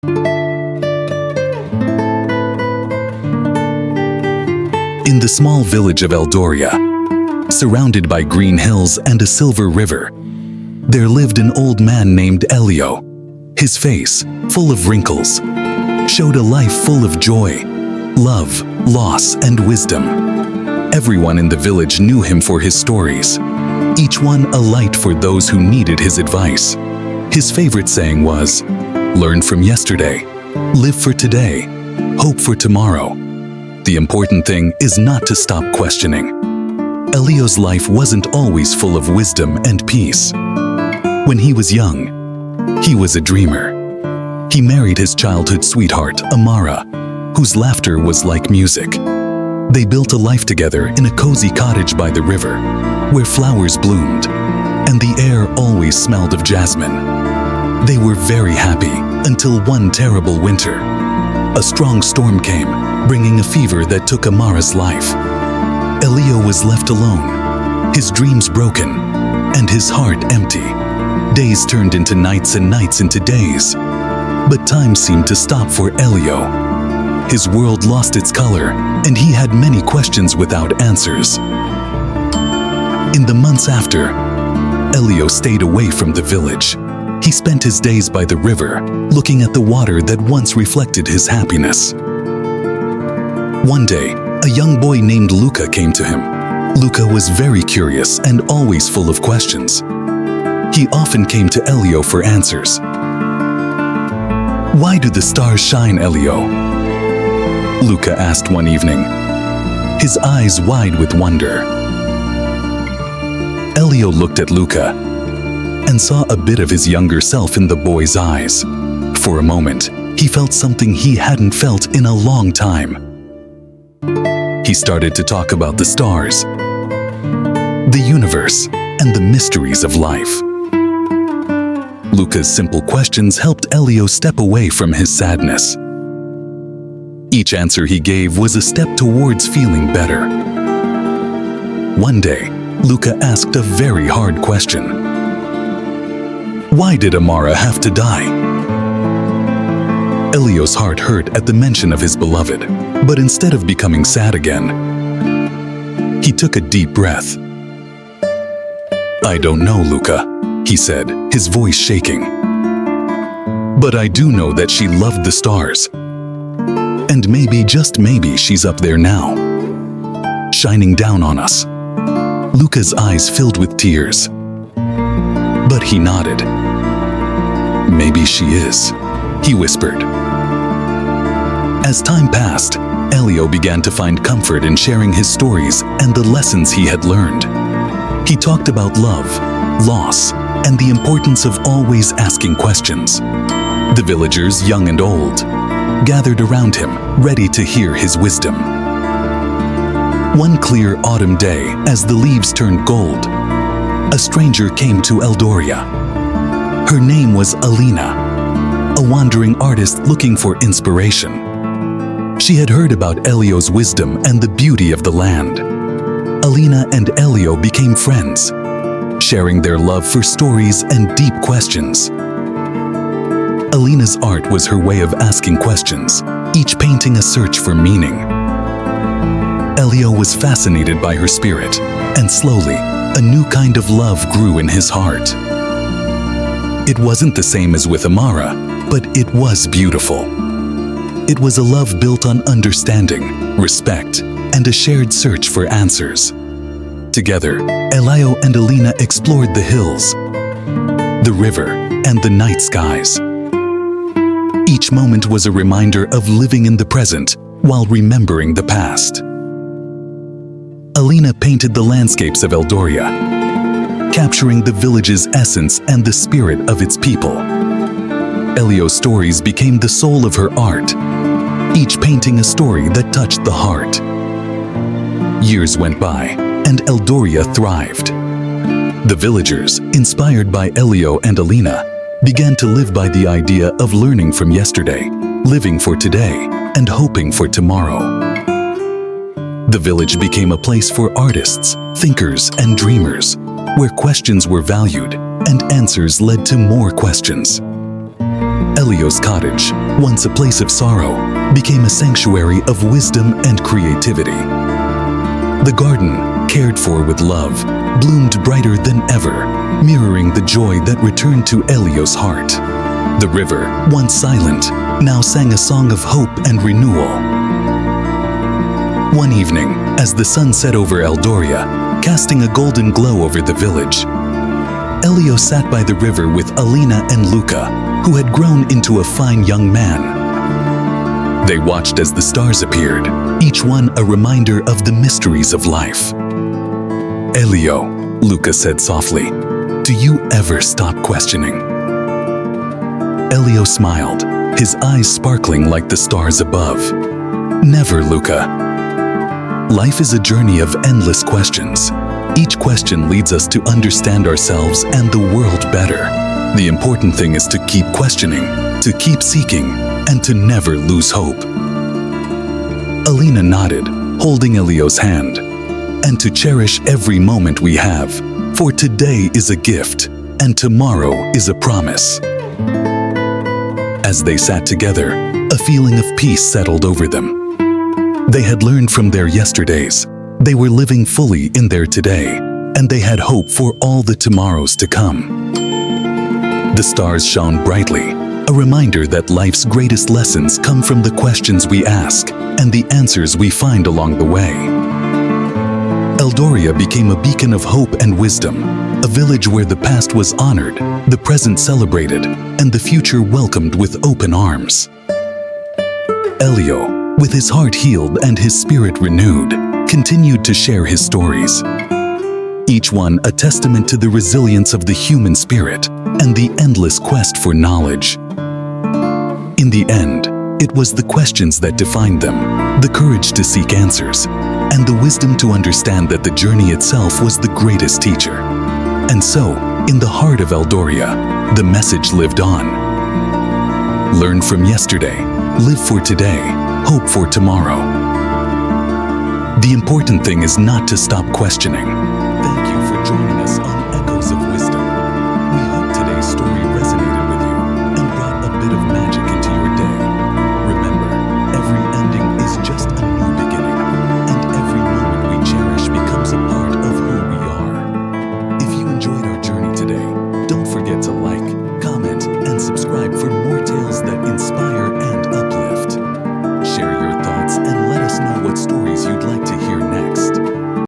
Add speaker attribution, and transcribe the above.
Speaker 1: In the small village of Eldoria, surrounded by green hills and a silver river, there lived an old man named Elio. His face, full of wrinkles, showed a life full of joy, love, loss, and wisdom. Everyone in the village knew him for his stories, each one a light for those who needed his advice. His favorite saying was, "Learn from yesterday, live for today, hope for tomorrow." The important thing is not to stop questioning. Elio's life wasn't always full of wisdom and peace. When he was young, he was a dreamer. He married his childhood sweetheart, Amara, whose laughter was like music. They built a life together in a cozy cottage by the river, where flowers bloomed, and the air always smelled of jasmine. They were very happy until one terrible winter. A strong storm came, bringing a fever that took Amara's life. Elio was left alone, his dreams broken, and his heart empty. Days turned into nights and nights into days. But time seemed to stop for Elio. His world lost its color, and he had many questions without answers. In the months after, Elio stayed away from the village. He spent his days by the river, looking at the water that once reflected his happiness. One day, a young boy named Luca came to him. Luca was very curious and always full of questions. He often came to Elio for answers. "Why do the stars shine, Elio?" Luca asked one evening, his eyes wide with wonder. Elio looked at Luca and saw a bit of his younger self in the boy's eyes. For a moment, he felt something he hadn't felt in a long time. He started to talk about the stars, the universe, and the mysteries of life. Luca's simple questions helped Elio step away from his sadness. Each answer he gave was a step towards feeling better. One day, Luca asked a very hard question. "Why did Amara have to die?" Elio's heart hurt at the mention of his beloved, but instead of becoming sad again, he took a deep breath. "I don't know, Luca," he said, his voice shaking. "But I do know that she loved the stars. And maybe, just maybe, she's up there now, shining down on us." Luca's eyes filled with tears, but he nodded. "Maybe she is," he whispered. As time passed, Elio began to find comfort in sharing his stories and the lessons he had learned. He talked about love, loss, and the importance of always asking questions. The villagers, young and old, gathered around him, ready to hear his wisdom. One clear autumn day, as the leaves turned gold, a stranger came to Eldoria. Her name was Alina, a wandering artist looking for inspiration. She had heard about Elio's wisdom and the beauty of the land. Alina and Elio became friends, sharing their love for stories and deep questions. Alina's art was her way of asking questions, each painting a search for meaning. Elio was fascinated by her spirit, and slowly, a new kind of love grew in his heart. It wasn't the same as with Amara, but it was beautiful. It was a love built on understanding, respect, and a shared search for answers. Together, Elio and Alina explored the hills, the river, and the night skies. Each moment was a reminder of living in the present while remembering the past. Alina painted the landscapes of Eldoria, capturing the village's essence and the spirit of its people. Elio's stories became the soul of her art, each painting a story that touched the heart. Years went by, and Eldoria thrived. The villagers, inspired by Elio and Alina, began to live by the idea of learning from yesterday, living for today, and hoping for tomorrow. The village became a place for artists, thinkers, and dreamers, where questions were valued and answers led to more questions. Elio's cottage, once a place of sorrow, became a sanctuary of wisdom and creativity. The garden, cared for with love, bloomed brighter than ever, mirroring the joy that returned to Elio's heart. The river, once silent, now sang a song of hope and renewal. One evening, as the sun set over Eldoria, casting a golden glow over the village, Elio sat by the river with Alina and Luca, who had grown into a fine young man. They watched as the stars appeared, each one a reminder of the mysteries of life. "Elio," Luca said softly, "do you ever stop questioning?" Elio smiled, his eyes sparkling like the stars above. "Never, Luca. Life is a journey of endless questions. Each question leads us to understand ourselves and the world better. The important thing is to keep questioning, to keep seeking, and to never lose hope." Alina nodded, holding Elio's hand. "And to cherish every moment we have, for today is a gift, and tomorrow is a promise." As they sat together, a feeling of peace settled over them. They had learned from their yesterdays. They were living fully in their today, and they had hope for all the tomorrows to come. The stars shone brightly, a reminder that life's greatest lessons come from the questions we ask and the answers we find along the way. Eldoria became a beacon of hope and wisdom, a village where the past was honored, the present celebrated, and the future welcomed with open arms. Elio, with his heart healed and his spirit renewed, continued to share his stories. Each one a testament to the resilience of the human spirit and the endless quest for knowledge. In the end, it was the questions that defined them, the courage to seek answers, and the wisdom to understand that the journey itself was the greatest teacher. And so, in the heart of Eldoria, the message lived on. Learn from yesterday, live for today, hope for tomorrow. The important thing is not to stop questioning,